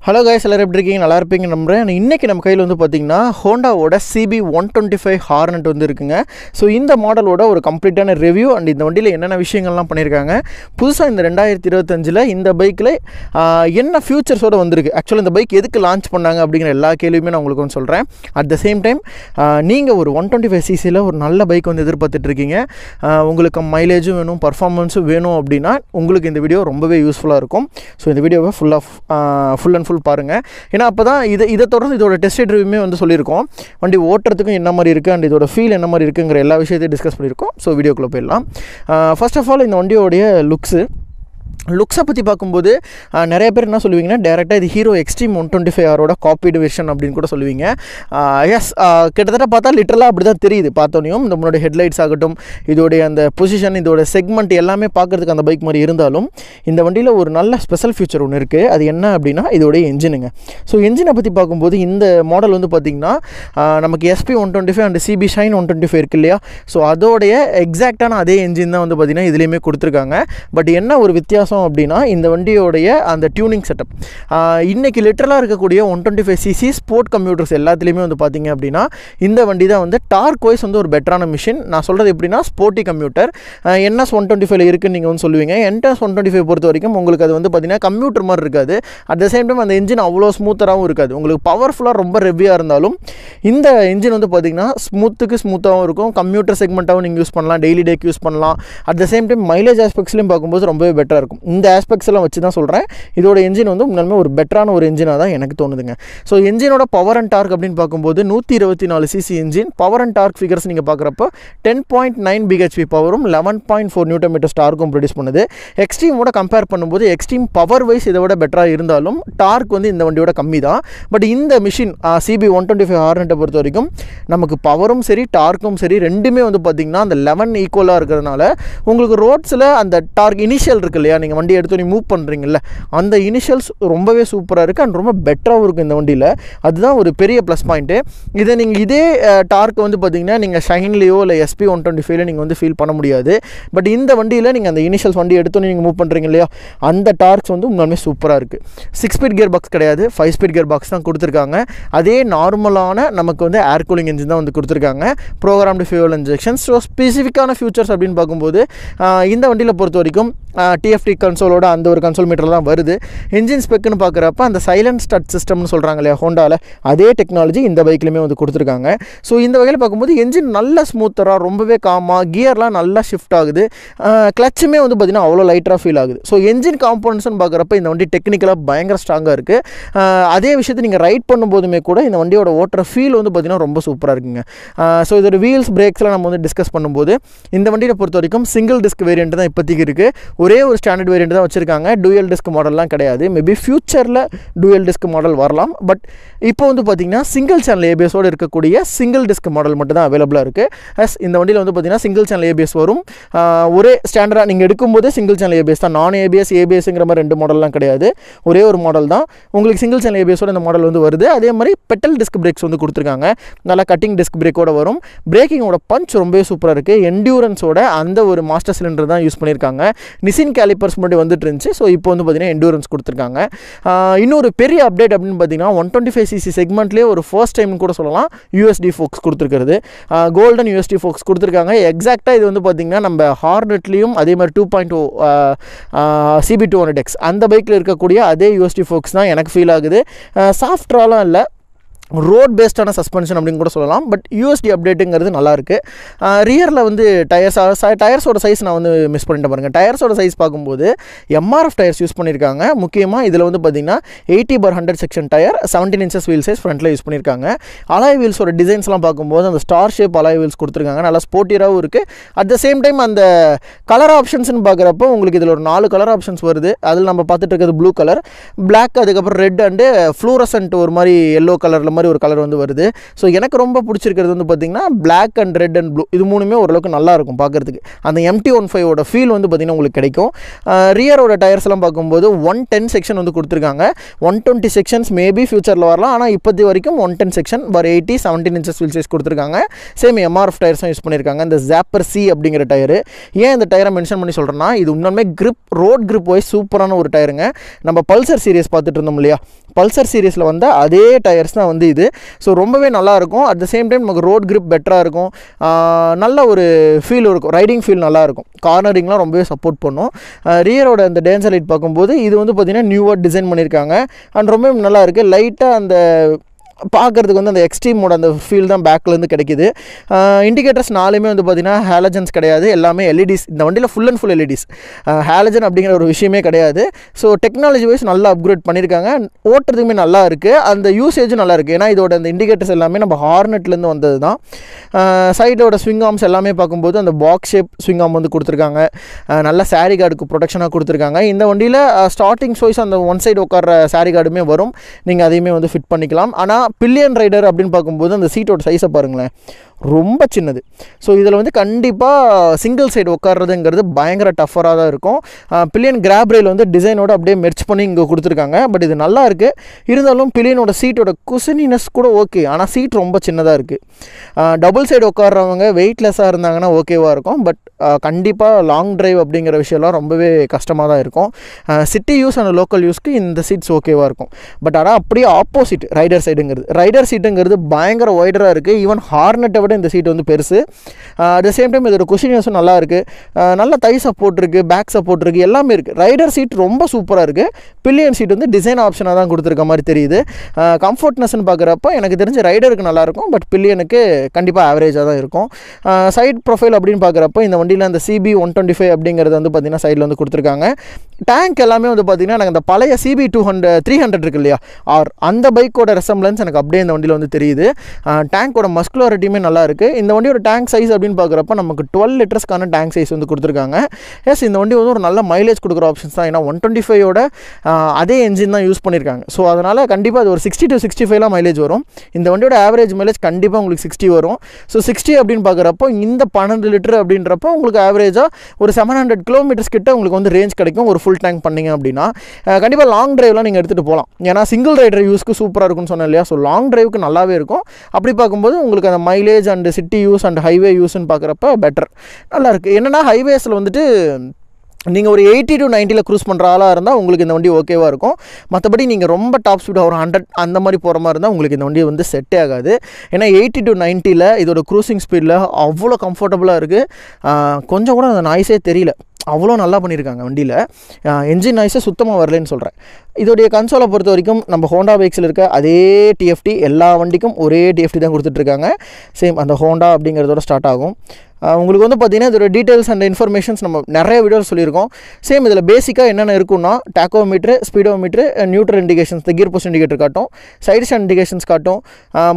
Hello guys, எல்லாரும் எப்படி இருக்கீங்க? நல்லா இருப்பீங்க நம்புறேன். இன்றைக்கி நம்ம கையில் வந்து பார்த்திங்கன்னா ஹோண்டாவோட CB125 ஹார்னட் வந்து இருக்குங்க. ஸோ இந்த மாடலோட ஒரு கம்ப்ளீட்டான ரிவ்யூ அண்ட் இந்த வண்டியில் என்னென்ன விஷயங்கள்லாம் பண்ணியிருக்காங்க, புதுசாக இந்த 2025 இந்த பைக்கில் என்ன ஃபியூச்சர்ஸோடு வந்திருக்கு, ஆக்சுவலாக இந்த பைக் எதுக்கு லான்ச் பண்ணாங்க அப்படிங்கிற எல்லா கேள்வியுமே நான் உங்களுக்கு வந்து சொல்கிறேன். அட் த சேம் டைம் நீங்கள் ஒரு 125cc ஒரு நல்ல பைக் வந்து எதிர்பார்த்துட்ருக்கீங்க, உங்களுக்கு மைலேஜும் வேணும், பர்ஃபார்மன்ஸும் வேணும் அப்படின்னா உங்களுக்கு இந்த வீடியோ ரொம்பவே யூஸ்ஃபுல்லாக இருக்கும். ஸோ இந்த வீடியோவை ஃபுல் அண்ட் ஃபுல் பாருங்கள். ஏன்னா அப்போ தான் இதை தொடர்ந்து இதோட டெஸ்ட் ரிவ்யூமே வந்து சொல்லியிருக்கோம். வண்டி ஓட்டுறதுக்கும் என்ன மாதிரி இருக்குது அண்ட் இதோட ஃபீல் என்ன மாதிரி இருக்குங்கிற எல்லா விஷயத்தையும் டிஸ்கஸ் பண்ணியிருக்கோம். ஸோ வீடியோக்குள்ளே போயிடலாம். ஃபர்ஸ்ட் ஆஃப் ஆல் இந்த வண்டியோடைய லுக்ஸை பற்றி பார்க்கும்போது நிறைய பேர் என்ன சொல்லுவீங்கன்னா, டேரெக்டாக இது ஹீரோ எக்ஸ்ட்ரீம் 125R காப்பீடு வெர்ஷன் அப்படின்னு கூட சொல்லுவீங்க. எஸ், கிட்டத்தட்ட பார்த்தா லிட்டரலாக அப்படி தான் தெரியுது. பார்த்தோன்னையும் இந்த முன்னாடி ஹெட்லைட்ஸ் ஆகட்டும், இதோடைய அந்த பொசிஷன், இதோட செக்மெண்ட் எல்லாமே பார்க்குறதுக்கு அந்த பைக் மாதிரி இருந்தாலும் இந்த வண்டியில் ஒரு நல்ல ஸ்பெஷல் ஃபியூச்சர் ஒன்று இருக்குது. அது என்ன அப்படின்னா இதோடைய என்ஜினுங்க. ஸோ என்ஜினை பற்றி பார்க்கும்போது இந்த மாடல் வந்து பார்த்திங்கன்னா நமக்கு SP125 அண்ட் CB Shine 125 இருக்கு இல்லையா, ஸோ அதோடைய எக்ஸாக்டான அதே என்ஜின் தான் வந்து பார்த்திங்கன்னா இதுலேயுமே கொடுத்துருக்காங்க. பட் என்ன ஒரு வித்தியாசம் அப்படின்னா இந்த வண்டியோடைய அந்த டியூனிங் செட்டப், இன்றைக்கி லிட்டரலாக இருக்கக்கூடிய 125cc ஸ்போர்ட் கம்ப்யூட்டர்ஸ் எல்லாத்துலேயுமே வந்து பார்த்திங்க அப்படின்னா இந்த வண்டி தான் வந்து டார்க் வைஸ் வந்து ஒரு பெட்டரான மிஷின். நான் சொல்கிறது எப்படின்னா ஸ்போர்ட்டி கம்ப்யூட்டர் NS 125 இருக்குன்னு நீங்கள் வந்து சொல்லுவீங்க. NS 125 பொறுத்த வரைக்கும் உங்களுக்கு அது வந்து பார்த்திங்கன்னா கம்ப்யூட்டர் மாதிரி இருக்காது. அட் த சேம் டைம் அந்த என்ஜின் அவ்வளோ ஸ்மூத்தராகவும் இருக்காது. உங்களுக்கு பவர்ஃபுல்லாக ரொம்ப ரெவியாக இருந்தாலும் இந்த என்ஜின் வந்து பார்த்திங்கன்னா ஸ்மூத்தாகவும் இருக்கும். கம்ப்யூட்டர் செக்மெண்ட்டாகவும் நீங்கள் யூஸ் பண்ணலாம், டெய்லி டேக்கு யூஸ் பண்ணலாம். At the same time mileage ஆஸ்பெக்ட்ஸ்லையும் பார்க்கும்போது ரொம்பவே பெட்டராக இருக்கும். இந்த ஆஸ்பெக்ட்ஸ் எல்லாம் வச்சு தான் சொல்கிறேன். இதோட என்ஜின் வந்து உண்மையுமே ஒரு பெட்டரான ஒரு என்ஜினாக தான் எனக்கு தோணுதுங்க. ஸோ என்ஜினோட பவர் அண்ட் டார்க் அப்படின்னு பார்க்கும்போது 124cc engine. Power and torque figures நீங்கள் பார்க்குறப்போ 10.9 bhp பவரும் 11.4 Nm டார்க்கும் ப்ரொடியூஸ் பண்ணுது. எக்ஸ்ட்ரீமோட கம்பேர் பண்ணும்போது எக்ஸ்ட்ரீம் பவர் வைஸ் இதை விட பெட்டராக இருந்தாலும் டார்க் வந்து இந்த வண்டியோட கம்மி தான். பட் இந்த மிஷின் CB125 ஹார்னட்டை பொறுத்த வரைக்கும் நமக்கு பவரும் சரி டார்க்கும் சரி ரெண்டுமே வந்து பார்த்திங்கன்னா அந்த 11 ஈக்குவலாக இருக்கிறதுனால உங்களுக்கு ரோட்ஸில் அந்த டார்க் இனிஷியல் இருக்குது இல்லையா, நீங்கள் வண்டி எடுத்து மூவ் பண்ணுறீங்கல்ல, அந்த இனிஷியல்ஸ் ரொம்பவே சூப்பராக இருக்குது அண்ட் ரொம்ப பெட்டராகவும் இருக்குது இந்த வண்டியில். அதுதான் ஒரு பெரிய ப்ளஸ் பாயிண்ட்டு. இதை நீங்கள் இதே டார்க் வந்து பார்த்திங்கன்னா நீங்கள் ஷைன்லேயோ இல்லை SP125 நீங்கள் வந்து ஃபீல் பண்ண முடியாது. பட் இந்த வண்டியில் நீங்கள் அந்த இனிஷியல்ஸ் வண்டி எடுத்தோன்னே நீங்கள் மூவ் பண்ணுறீங்க இல்லையா, அந்த டார்க்ஸ் வந்து உண்மையுமே சூப்பராக இருக்குது. 6 ஸ்பீட் கியர் பாக்ஸ் கிடையாது, 5 ஸ்பீட் கியர் பாக்ஸ் தான் கொடுத்துருக்காங்க. அதே நார்மலான நமக்கு வந்து ஏர் கூலிங் என்ஜின் தான் வந்து கொடுத்துருக்காங்க. Programmed fuel injection. ஸோ ஸ்பெசிஃபிக்கான ஃபியூச்சர்ஸ் அப்படின்னு பார்க்கும்போது இந்த வண்டியில் பொறுத்த வரைக்கும் TFT கன்சோலோட அந்த ஒரு கன்சோல் மீட்டர் தான் வருது. என்ஜின் ஸ்பெக்குன்னு பார்க்குறப்ப அந்த சைலண்ட் ஸ்டார்ட் சிஸ்டம்னு சொல்கிறாங்க இல்லையா ஹோண்டாவில், அதே டெக்னாலஜி இந்த பைக்லையுமே வந்து கொடுத்துருக்காங்க. ஸோ இந்த வகையில் பார்க்கும்போது என்ஜின் நல்ல ஸ்மூத்தராக ரொம்பவே காமாக, கியர்லாம் நல்லா ஷிஃப்ட் ஆகுது, கிளச்சுமே வந்து பார்த்திங்கன்னா அவ்வளோ லைட்டராக ஃபீல் ஆகுது. ஸோ என்ஜின் காம்போனன்ட்ஸ்னு பார்க்குறப்ப இந்த வண்டி டெக்னிக்கலாக பயங்கர ஸ்ட்ராங்காக இருக்குது. அதே விஷயத்தை நீங்கள் ரைட் பண்ணும்போதுமே கூட இந்த வண்டியோட ஓட்டுற ஃபீல் வந்து பார்த்திங்கன்னா ரொம்ப சூப்பராக இருக்குங்க. ஸோ இதோட வீல்ஸ் பிரேக்ஸ்லாம் நம்ம வந்து டிஸ்கஸ் பண்ணும்போது இந்த வண்டியை பொறுத்த வரைக்கும் சிங்கிள் டிஸ்க் வேரியண்ட் தான் இப்போதைக்கு இருக்குது. ஒரே ஒரு ஸ்டாண்டர்ட் வேரியண்ட் தான் வச்சுருக்காங்க. டூயல் டிஸ்க் மாடல்லாம் கிடையாது. மேபி ஃபியூச்சரில் டூயல் டிஸ்க் மாடல் வரலாம். பட் இப்போ வந்து பார்த்திங்கன்னா சிங்கிள் சேனல் ABSோடு இருக்கக்கூடிய சிங்கிள் டிஸ்க் மாடல் மட்டும் தான் அவைலபிளாக இருக்குது. இந்த வண்டியில் வந்து பார்த்திங்கன்னா சிங்கிள் சேனல் ABS வரும். ஒரே ஸ்டாண்டர்டாக நீங்கள் எடுக்கும்போதே சிங்கிள் சேனல் ABS தான், நான் ABSங்கிற மாதிரி 2 மாடல்லாம் கிடையாது. ஒரே ஒரு மாடல் தான் உங்களுக்கு சிங்கிள் சேனல் ABSோட இந்த மாடல் வந்து வருது. அதே மாதிரி பெட்டல் டிஸ்க் பிரேக்ஸ் வந்து கொடுத்துருக்காங்க. நல்லா கட்டிங் டிஸ்க் பிரேக்கோட வரும். பிரேக்கிங்கோட பஞ்ச் ரொம்பவே சூப்பராக இருக்குது. என்டியூரன்ஸோட அந்த ஒரு மாஸ்டர் சிலிண்டர் தான் யூஸ் பண்ணியிருக்காங்க. நிசின் கேலிப்பர்ஸ் முன்னாடி வந்துட்டு இருந்துச்சு. ஸோ இப்போ வந்து பார்த்திங்கன்னா என்டூரன்ஸ் கொடுத்துருக்காங்க. இன்னொரு பெரிய அப்டேட் அப்படின்னு பார்த்தீங்கன்னா 125cc செக்மெண்ட்லேயே ஒரு ஃபர்ஸ்ட் டைம்னு கூட சொல்லலாம் USD ஃபோக்ஸ் கொடுத்துருக்கிறது. கோல்டன் USD ஃபோக்ஸ் கொடுத்துருக்காங்க. எக்ஸாக்டாக இது வந்து பார்த்திங்கன்னா நம்ம ஹார்னட்லேயும் அதே மாதிரி 2.0 CB200X அந்த பைக்கில் இருக்கக்கூடிய அதே USD ஃபோக்ஸ் தான் எனக்கு ஃபீல் ஆகுது. சாஃப்ட்ராலாம் இல்லை, ரோட் பேஸ்டான சஸ்பென்ஷன் அப்படின்னு கூட சொல்லலாம். பட் USD அப்டேட்டுங்கிறது நல்லாயிருக்கு. ரியரில் வந்து டயர்ஸோட சைஸ் நான் வந்து மிஸ் பண்ணிட்டு பாருங்கள். டயர்ஸோட சைஸ் பார்க்கும்போது MRF டயர்ஸ் யூஸ் பண்ணியிருக்காங்க. முக்கியமாக இதில் வந்து பார்த்திங்கன்னா 80/100 section tyre, 17 inches wheel size ஃப்ரண்ட்டில் யூஸ் பண்ணியிருக்காங்க. அலாய் வீல்ஸோட டிசைன்ஸ்லாம் பார்க்கும்போது அந்த ஸ்டார் ஷேப் அலாய் வீல்ஸ் கொடுத்துருக்காங்க. நல்லா ஸ்போர்ட்டியராகவும் இருக்குது. அட் த சேம் டைம் அந்த கலர் ஆப்ஷன்ஸ்னு பார்க்குறப்போ உங்களுக்கு இதில் ஒரு 4 கலர் ஆப்ஷன்ஸ் வருது. அதில் நம்ம பார்த்துட்டு இருக்கிறது ப்ளூ கலர், பிளாக், அதுக்கப்புறம் ரெட் அண்டு ஃப்ளூரசன்ட் ஒரு மாதிரி எல்லோ கலரில் மாதிரி ஒரு கலர் வந்து வருது. ஸோ எனக்கு ரொம்ப பிடிச்சிருக்கிறது வந்து பார்த்திங்கன்னா Black and Red and Blue இது மூணுமே ஓரளவுக்கு நல்லாயிருக்கும் பார்க்குறதுக்கு. அந்த MT-15ஓட ஃபீல் வந்து பார்த்திங்கன்னா உங்களுக்கு கிடைக்கும். ரியரோட டயர்ஸ்லாம் பார்க்கும்போது 110 செக்ஷன் வந்து கொடுத்துருக்காங்க. 120 செக்ஷன்ஸ் மேபி ஃபியூச்சரில் வரலாம். ஆனால் இப்போது வரைக்கும் 110 section per 17 inches wheel size கொடுத்துருக்காங்க. சேம் MRF டயர்ஸும் யூஸ் பண்ணியிருக்காங்க. இந்த Zapper C அப்படிங்கிற டயரு. ஏன் இந்த டயரை மென்ஷன் பண்ணி சொல்கிறேன்னா, இது உண்மையுமே ரோட் கிரிப் வைஸ் சூப்பரான ஒரு டயருங்க. நம்ம பல்சர் சீரிஸ் பார்த்துட்டு இருந்தோம் இல்லையா, பல்சர் சீரிஸில் வந்த அதே டயர்ஸ் தான் வந்து இது. ஸோ ரொம்பவே நல்லாயிருக்கும். அட் த சேம் டைம் நமக்கு ரோட் கிரிப் பெட்டராக இருக்கும். நல்ல ஒரு ஃபீல் இருக்கும், ரைடிங் ஃபீல் நல்லாயிருக்கும். கார்னரிங்லாம் ரொம்பவே சப்போர்ட் பண்ணும். ரியரோட அந்த டேஞ்சர் லைட் பார்க்கும்போது இது வந்து பார்த்திங்கன்னா நியூவாக டிசைன் பண்ணியிருக்காங்க. அண்ட் ரொம்பவே நல்லா இருக்குது. லைட்டாக அந்த பார்க்குறதுக்கு வந்து அந்த எக்ஸ்ட்ரீமோட அந்த ஃபீல் தான் பேக்லேருந்து கிடைக்கிது. இண்டிகேட்டர்ஸ் நாலுமே வந்து பார்த்திங்கன்னா ஹாலஜன்ஸ் கிடையாது, எல்லாமே எல்இடிஸ். இந்த வண்டியில் full and full LEDs. Halogen அப்படிங்கிற ஒரு விஷயமே கிடையாது. ஸோ டெக்னாலஜி வைஸ் நல்லா அப்கிரேட் பண்ணியிருக்காங்க. ஓட்டுறதுக்குமே நல்லா இருக்குது. அந்த யூசேஜும் நல்லா இருக்குது. ஏன்னா இதோட அந்த இண்டிகேட்டர்ஸ் எல்லாமே நம்ம ஹார்னெட்லேருந்து வந்தது தான். சைடோட ஸ்விங் ஆர்ம்ஸ் எல்லாமே பார்க்கும்போது அந்த பாக்ஸ் ஷேப் ஸ்விங் ஆர்ம் வந்து கொடுத்துருக்காங்க. நல்ல சாரி கார்டுக்கு ப்ரொடெக்ஷனாக கொடுத்துருக்காங்க. இந்த வண்டியில் ஸ்டார்டிங் சைஸ் அந்த ஒன் சைடு உட்கார சாரி கார்டுமே வரும். நீங்கள் அதையுமே வந்து ஃபிட் பண்ணிக்கலாம். ஆனால் பில்லியன் ரைடர் அப்படின்னு பார்க்கும்போது அந்த சீட்டோட சைஸை பாருங்களேன், ரொம்ப சின்னது. ஸோ இதில் வந்து கண்டிப்பாக சிங்கிள் சைடு உட்கார்றதுங்கிறது பயங்கர டஃபராக தான் இருக்கும். பில்லியன் கிராப் ரயில் வந்து டிசைனோட அப்படியே மெர்ச் பண்ணி இங்கே கொடுத்துருக்காங்க. பட் இது நல்லா இருக்குது. இருந்தாலும் பில்லியனோட சீட்டோட குஷனினஸ் கூட ஓகே, ஆனால் சீட் ரொம்ப சின்னதாக இருக்குது. டபுள் சைடு உட்கார்றவங்க வெயிட்லெஸ்ஸாக இருந்தாங்கன்னா ஓகேவாக இருக்கும். பட் கண்டிப்பாக லாங் டிரைவ் அப்படிங்கிற விஷயம்லாம் ரொம்பவே கஷ்டமாக தான் இருக்கும். சிட்டி யூஸ் அண்ட் லோக்கல் யூஸ்க்கு இந்த சீட்ஸ் ஓகேவாக இருக்கும். பட் ஆனால் அப்படியே ஆப்போசிட் ரைடர் சைடுங்கிறது, ரைடர் சீட்டுங்கிறது பயங்கர ஒய்டராக இருக்குது. ஈவன் ஹார்னெட்டை விட இந்த சீட் வந்து பெருசு. அட் த சேம் டைம் இதோட குஷினியஸும் நல்லா இருக்குது. நல்ல தை சப்போர்ட் இருக்குது, பேக் சப்போர்ட் இருக்குது, எல்லாமே இருக்குது. ரைடர் சீட் ரொம்ப சூப்பராக இருக்குது. பில்லியன் சீட் வந்து டிசைன் ஆப்ஷனாக தான் கொடுத்துருக்க மாதிரி தெரியுது. கம்ஃபர்ட்னஸ்ன்னு பார்க்குறப்ப எனக்கு தெரிஞ்சு ரைடருக்கு நல்லாயிருக்கும். பட் பில்லியனுக்கு கண்டிப்பாக ஆவரேஜாக தான் இருக்கும். சைட் ப்ரொஃபைல் அப்படின்னு பார்க்குறப்ப இந்த வண்டியில் அந்த CB125 அப்படிங்கிறது வந்து பார்த்திங்கன்னா சைடில் வந்து கொடுத்துருக்காங்க. டேங்க் எல்லாமே வந்து பார்த்திங்கன்னா எனக்கு அந்த பழைய CB300 இருக்கு இல்லையா, அந்த பைக்கோட ரெசம்ப்ளன்ஸ் எனக்கு அப்படியே இந்த வண்டியில் வந்து தெரியுது. டேங்கோட மஸ்குலாரிட்டியுமே நல்லா இருக்குது. இந்த வண்டியோட டேங்க் சைஸ் அப்படின்னு பார்க்குறப்ப நமக்கு 12 லிட்டர்ஸ்க்கான டேங்க் சைஸ் வந்து கொடுத்துருக்காங்க. எஸ், இந்த வண்டி வந்து ஒரு நல்ல மைலேஜ் கொடுக்குற ஆப்ஷன்ஸ் தான். ஏன்னா 125ஓட அதே என்ஜின் தான் யூஸ் பண்ணியிருக்காங்க. ஸோ அதனால் கண்டிப்பாக அது ஒரு 60 to 65 மைலேஜ் வரும். இந்த வண்டியோட ஆவரேஜ் மைலேஜ் கண்டிப்பாக உங்களுக்கு 60 வரும். ஸோ 60 அப்படின்னு பார்க்குறப்போ இந்த 12 லிட்டர் அப்படின்றப்போ உங்களுக்கு ஆவரேஜாக ஒரு 700 கிலோமீட்டர்ஸ் கிட்ட உங்களுக்கு வந்து ரேஞ்ச் கிடைக்கும். ஒரு ஃபுல் டேங்க் பண்ணிங்க அப்படின்னா கண்டிப்பாக லாங் டிரைவ்லாம் நீங்கள் எடுத்துகிட்டு போகலாம். ஏன்னா சிங்கிள் ரைடர் யூஸ்க்கு சூப்பராக இருக்கும்னு சொன்னேன் இல்லையா. ஸோ லாங் டிரைவுக்கு நல்லாவே இருக்கும். அப்படி பார்க்கும்போது உங்களுக்கு அந்த mileage and city use and highway யூஸ்ன்னு பார்க்குறப்ப பெட்டர் நல்லாயிருக்கு. என்னென்னா ஹைவேஸில் வந்துட்டு நீங்கள் ஒரு 80 to 90 க்ரூஸ் பண்ணுற ஆளாக இருந்தால் உங்களுக்கு இந்த வண்டி ஓகேவாக இருக்கும். மற்றபடி நீங்கள் ரொம்ப டாப் ஸ்பீடாக ஒரு 100 அந்த மாதிரி போகிற மாதிரி இருந்தால் உங்களுக்கு இந்த வண்டி வந்து செட்டே ஆகாது. ஏன்னா 80 to 90 இதோட க்ரூசிங் ஸ்பீடில் அவ்வளோ கம்ஃபர்டபுளாக இருக்குது. கொஞ்சம் கூட அந்த நாய்ஸே தெரியல, அவ்வளோ நல்லா பண்ணியிருக்காங்க வண்டியில். என்ஜின் நாய்ஸே சுத்தமாக வரலன்னு சொல்கிறேன். இதோடைய கன்சோலை பொறுத்த வரைக்கும் நம்ம ஹோண்டா பைக்ஸில் இருக்க அதே TFT எல்லா வண்டிக்கும் ஒரே TFT தான் கொடுத்துட்ருக்காங்க. சேம் அந்த ஹோண்டா அப்படிங்கிறதோட ஸ்டார்ட் ஆகும். உங்களுக்கு வந்து பார்த்திங்கன்னா இதோட டீட்டெயில்ஸ் அண்ட் இன்ஃபர்மேஷன்ஸ் நம்ம நிறைய வீடியோஸ் சொல்லியிருக்கோம். சேம் இதில் பேசிக்காக என்னென்ன இருக்குன்னா டாக்கோமீட்ரு, ஸ்பீடோமீட்ரு, நியூட்ரல் இண்டிகேஷன்ஸ், இந்த கியர் போஸ்ட் இண்டிகேட்டர் காட்டும், சைடு ஸ்டாண்ட் இண்டிகேஷன்ஸ் காட்டும்.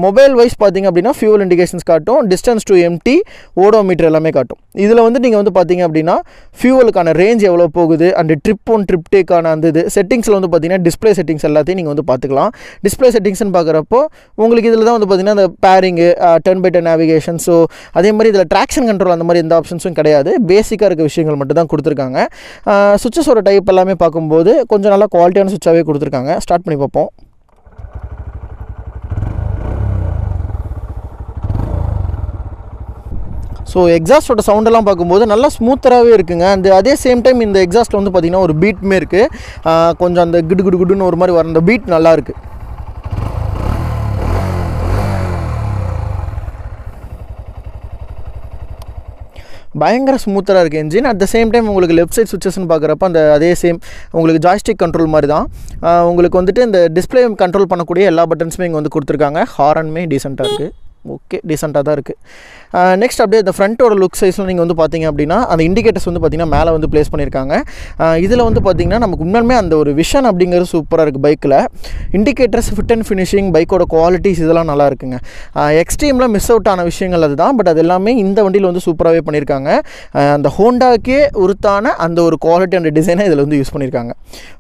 மொபைல் வைஸ் பார்த்திங்க அப்படின்னா ஃபியூவல் இண்டிகேஷன்ஸ் காட்டும், டிஸ்டன்ஸ் டு எம்டி, ஓடோமீட்டர் எல்லாமே காட்டும். இதில் வந்து நீங்கள் வந்து பார்த்திங்க அப்படின்னா ஃபியூவலுக்கான ரேஞ்ச் எவ்வளோ போகுது அண்ட் ட்ரிப் ஒன் ட்ரிப் டேக்கான அந்த இது செட்டிங்ஸில் வந்து பார்த்திங்கன்னா டிஸ்பிளே செட்டிங்ஸ் எல்லாத்தையும் நீங்கள் வந்து பார்த்துக்கலாம். டிஸ்பிளே செட்டிங்ஸ்னு பார்க்குறப்போ உங்களுக்கு இதில் தான் வந்து பார்த்திங்கன்னா அந்த பேரிங்கு, 10x10 நேவிகேஷன், ஸோ அதே மாதிரி இதில் ட்ராக்ஷன் கண்ட்ரோல் அந்த மாதிரி எந்த ஆப்ஷன்ஸும் கிடையாது. பேசிக்காக இருக்க விஷயங்கள் மட்டும் தான் கொடுத்துருக்காங்க. சுவிட்சஸோட டைப் எல்லாமே பார்க்கும்போது கொஞ்சம் நல்லா குவாலிட்டியான சுவிட்சாகவே கொடுத்துருக்காங்க. ஸ்டார்ட் பண்ணி பார்ப்போம். ஸோ எக்ஸாஸ்டோட சவுண்டெல்லாம் பார்க்கும்போது நல்லா ஸ்மூத்தராகவே இருக்குங்க. அந்த அதே சேம் டைம் இந்த எக்ஸாஸ்ட்டில் வந்து பார்த்திங்கன்னா ஒரு பீட்டுமே இருக்குது. கொஞ்சம் அந்த குடு குடு குடுன்னு ஒரு மாதிரி வர அந்த பீட் நல்லாயிருக்கு. பயங்கர ஸ்மூத்தராக இருக்குது engine. At the same time உங்களுக்கு லெஃப்ட் சைட் சுவிச்சஸ்ன்னு பார்க்குறப்ப அந்த அதே சேம் உங்களுக்கு ஜாய்ஸ்டிக் கண்ட்ரோல் மாதிரி தான். உங்களுக்கு வந்துட்டு இந்த டிஸ்பிளே கண்ட்ரோல் பண்ணக்கூடிய எல்லா பட்டன்ஸுமே இங்கே வந்து கொடுத்துருக்காங்க. ஹாரனுமே டீசெண்டாக இருக்குது. ஓகே, டீசெண்டாக தான் இருக்குது. நெக்ஸ்ட் அப்படியே இந்த ஃப்ரண்ட்டோட லுக் சைஸில் நீங்கள் வந்து பார்த்தீங்க அப்படின்னா அந்த இண்டிகேட்டர்ஸ் வந்து பார்த்திங்கன்னா மேலே வந்து ப்ளேஸ் பண்ணியிருக்காங்க. இதில் வந்து பார்த்திங்கன்னா நமக்கு உண்மையுமே அந்த ஒரு விஷன் அப்படிங்கிறது சூப்பராக இருக்குது பைக்கில். இண்டிகேட்டர்ஸ், ஃபிட் அண்ட் ஃபினிஷிங், பைக்கோட குவாலிட்டிஸ் இதெல்லாம் நல்லா இருக்குங்க. எக்ஸ்ட்ரீமில் மிஸ் அவுட் ஆன விஷயங்கள் அதுதான். பட் அது எல்லாமே இந்த வண்டியில் வந்து சூப்பராகவே பண்ணியிருக்காங்க. அந்த ஹோண்டாக்கே உருத்தான அந்த ஒரு குவாலிட்டி அண்ட் டிசைனை இதில் வந்து யூஸ் பண்ணியிருக்காங்க.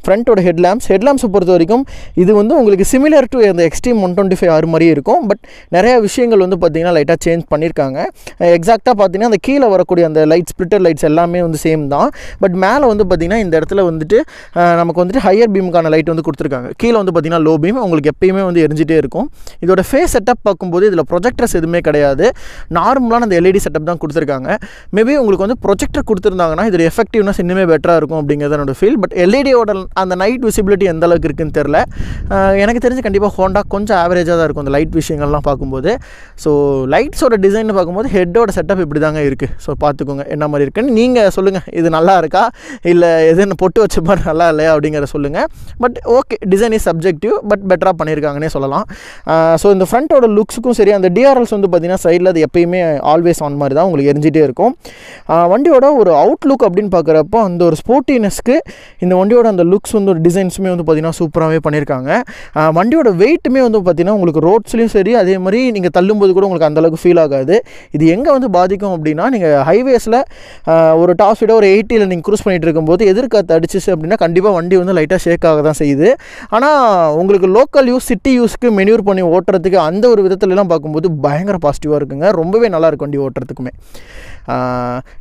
ஃப்ரண்ட்டோட ஹெட்லாம்ப்ஸை பொறுத்த வரைக்கும் இது வந்து உங்களுக்கு சிமிலர் டு அந்த எக்ஸ்ட்ரீம் 125R மாதிரியே இருக்கும். பட் நிறையா விஷயங்கள் வந்து பார்த்திங்கன்னா லைட்டாக சேஞ்ச் பண்ணியிருக்காங்க. எக்ஸாக்டாக பார்த்தீங்கன்னா அந்த கீழே வரக்கூடிய அந்த லைட் ஸ்ப்ளிட்டர் லைட்ஸ் எல்லாமே வந்து சேம் தான். பட் மேலே வந்து பார்த்திங்கன்னா இந்த இடத்துல வந்துட்டு நமக்கு வந்துட்டு ஹையர் பீமுக்கான லைட் வந்து கொடுத்துருக்காங்க. கீழே வந்து பார்த்திங்கன்னா லோ பீம் உங்களுக்கு எப்பயுமே வந்து எரிஞ்சிட்டே இருக்கும். இதோட ஃபேஸ் செட்டப் பார்க்கும்போது இதில் ப்ரொஜெக்டர்ஸ் எதுவுமே கிடையாது. நார்மலான அந்த LED செட்டப் தான் கொடுத்துருக்காங்க. மேபி உங்களுக்கு வந்து ப்ரொஜெக்டர் கொடுத்துருந்தாங்கன்னா இதோட எஃபெக்டிவ்னஸ் இன்னுமே பெட்டராக இருக்கும் அப்படிங்கிறது என்னோட ஃபீல். பட் LEDயோட அந்த நைட் விசிபிலிட்டி எந்த அளவுக்கு இருக்குன்னு தெரில. எனக்கு தெரிஞ்சு கண்டிப்பாக ஹோண்டா கொஞ்சம் ஆவரேஜாக தான் இருக்கும் அந்த லைட் விஷயங்கள்லாம் பார்க்கும்போது. ஸோ லைட்ஸோட டிசைன் பார்க்கும்போது ஹெட்டோட செட்டப் இப்படி தாங்க இருக்குது. ஸோ பார்த்துக்கோங்க என்ன மாதிரி இருக்குன்னு. நீங்கள் சொல்லுங்கள், இது நல்லா இருக்கா இல்லை எதுன்னு பொட்டு வச்ச மாதிரி நல்லா இல்லையா அப்படிங்கிற சொல்லுங்கள். But okay, design is subjective, but பெட்டராக பண்ணியிருக்காங்கன்னே சொல்லலாம். ஸோ இந்த ஃப்ரண்ட்டோட லுக்ஸுக்கும் சரி, அந்த DRLs வந்து பார்த்திங்கன்னா சைடில் அது எப்பயுமே ஆல்வேஸ் ஆன் மாதிரி தான் உங்களுக்கு எரிஞ்சிட்டே இருக்கும். வண்டியோட ஒரு அவுட்லுக் அப்படின்னு பார்க்குறப்போ அந்த ஒரு ஸ்போர்ட்டினஸ்க்கு இந்த வண்டியோட அந்த லுக்ஸ் வந்து ஒரு டிசைன்ஸுமே வந்து பார்த்திங்கன்னா சூப்பராகவே பண்ணியிருக்காங்க. வண்டியோட வெயிட்டுமே வந்து பார்த்திங்கன்னா உங்களுக்கு ரோட்ஸ்லேயும் சரி, அதே மாதிரி நீங்கள் தள்ளும்போது கூட உங்களுக்கு அந்தளவுக்கு ஃபீல் ஆகாது. இது எங்கே வந்து பாதிக்கும் அப்படின்னா, நீங்கள் ஹைவேஸில் ஒரு டாப் ஸ்பீடாக ஒரு 80ல் நீங்கள் க்ரூஸ் பண்ணிகிட்டு இருக்கும்போது எதிர்காற்று அடிச்சிச்சு அப்படின்னா கண்டிப்பாக வண்டி வந்து லைட்டாக ஷேக் ஆக தான் செய்யுது. ஆனால் உங்களுக்கு லோக்கல் யூஸ், சிட்டி யூஸ்க்கு மெனியூர் பண்ணி ஓட்டுறதுக்கு அந்த ஒரு விதத்துலலாம் பார்க்கும்போது பயங்கர பாசிட்டிவாக இருக்குங்க. ரொம்பவே நல்லாயிருக்கும் வண்டி ஓட்டுறதுக்குமே.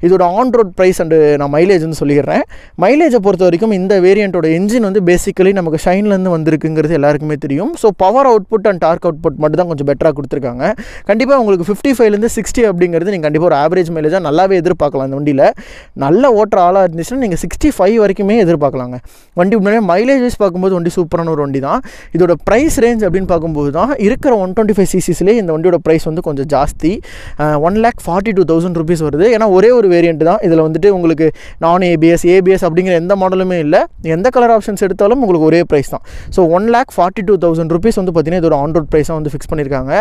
இதோட ஆன் ரோட் ப்ரைஸ் அண்டு நான் மைலேஜ் வந்து சொல்லிடுறேன். மைலேஜை பொறுத்த வரைக்கும் இந்த வேரியண்ட்டோட என்ஜின் வந்து பேசிக்கலி நமக்கு ஷைன்லேருந்து வந்திருக்குங்கிறது எல்லாருக்குமே தெரியும். So power output and torque output மட்டும் தான் கொஞ்சம் பெட்டராக கொடுத்துருக்காங்க. கண்டிப்பாக உங்களுக்கு 55லேருந்து 60 அப்படிங்கிறது நீங்கள் கண்டிப்பாக ஒரு ஆவரேஜ் மைலேஜாக நல்லாவே எதிர்பார்க்கலாம். இந்த வண்டியில் நல்ல ஓட்டுற ஆளாக இருந்துச்சுன்னா நீங்கள் 65 வரைக்குமே எதிர்பார்க்கலாங்க. வண்டி முன்னாடியே மைலேஜ் வைஸ் பார்க்கும்போது வண்டி சூப்பரான ஒரு வண்டி தான். இதோட ப்ரைஸ் ரேஞ்ச் அப்படின்னு பார்க்கும்போது தான் இருக்கிற 125cc இந்த வண்டியோட ப்ரைஸ் வந்து கொஞ்சம் ஜாஸ்தி. 1,42,000 rupees வருது. ஏன்னா ஒரே ஒரு வேரியண்ட் தான். இதில் வந்துட்டு உங்களுக்கு நான் ABS அப்படிங்கிற எந்த மாடலுமே இல்லை. எந்த கலர் ஆப்ஷன்ஸ் எடுத்தாலும் உங்களுக்கு ஒரே ப்ரைஸ் தான். ஸோ 1,42,000 rupees வந்து பார்த்தீங்கன்னா இதோட ஆன் ரோட் ப்ரைஸாக வந்து ஃபிக்ஸ் பண்ணியிருக்காங்க.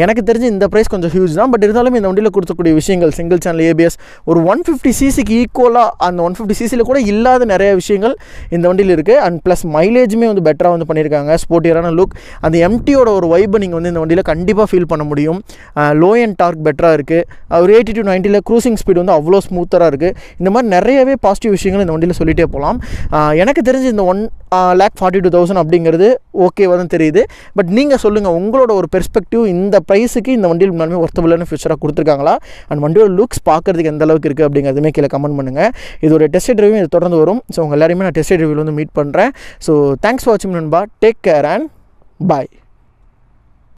எனக்கு தெரிஞ்சு இந்த ப்ரைஸ் கொஞ்சம் ஹியூஜ் தான். பட் இருந்தாலும் இந்த வண்டியில் கொடுக்கக்கூடிய விஷயங்கள், சிங்கிள் சேனல் ABS, ஒரு 150cc ஈக்குவலாக அந்த 150cc கூட இல்லாத நிறைய விஷயங்கள் இந்த வண்டியில் இருக்குது. அண்ட் ப்ளஸ் மைலேஜுமே வந்து பெட்டராக வந்து பண்ணியிருக்காங்க. ஸ்போர்ட்டியரான லுக், அந்த எம்டியோட ஒரு வைப்பை நீங்கள் வந்து இந்த வண்டியில் கண்டிப்பாக ஃபீல் பண்ண முடியும். லோ அண்ட் டார்க் பெட்டராக இருக்குது. ஒரு 80 to 90ல் க்ரூசிங் ஸ்பீடு வந்து அவ்வளோ ஸ்மூத்தராக இருக்குது. இந்த மாதிரி நிறையவே பாசிட்டிவ் விஷயங்கள் இந்த வண்டியில் சொல்லிகிட்டே போகலாம். எனக்கு தெரிஞ்சு இந்த 1,42,000 அப்படிங்கிறது ஓகேவாக தான் தெரியுது. பட் நீங்கள் சொல்லுங்கள், உங்களோட ஒரு பெர்ஸ்பெக்டிவ் இந்த ப்ரைஸுக்கு இந்த வண்டியில் முன்னாலுமே ஒர்த்தபிளான ஃபியூச்சராக கொடுத்துருக்காங்களா, அண்ட் வண்டியோட லுக்ஸ் பார்க்குறதுக்கு எந்த அளவுக்கு இருக்குது அப்படிங்கிறதுமே கீழே கமெண்ட் பண்ணுங்கள். இதோட டெஸ்ட் ரிவ்யூ இது தொடர்ந்து வரும். ஸோ உங்கள் எல்லாருமே நான் டெஸ்ட் ரிவ்யூவில் வந்து மீட் பண்ணுறேன். ஸோ தேங்க்ஸ் ஃபார் வாட்சிங் நண்பா. Take care and bye.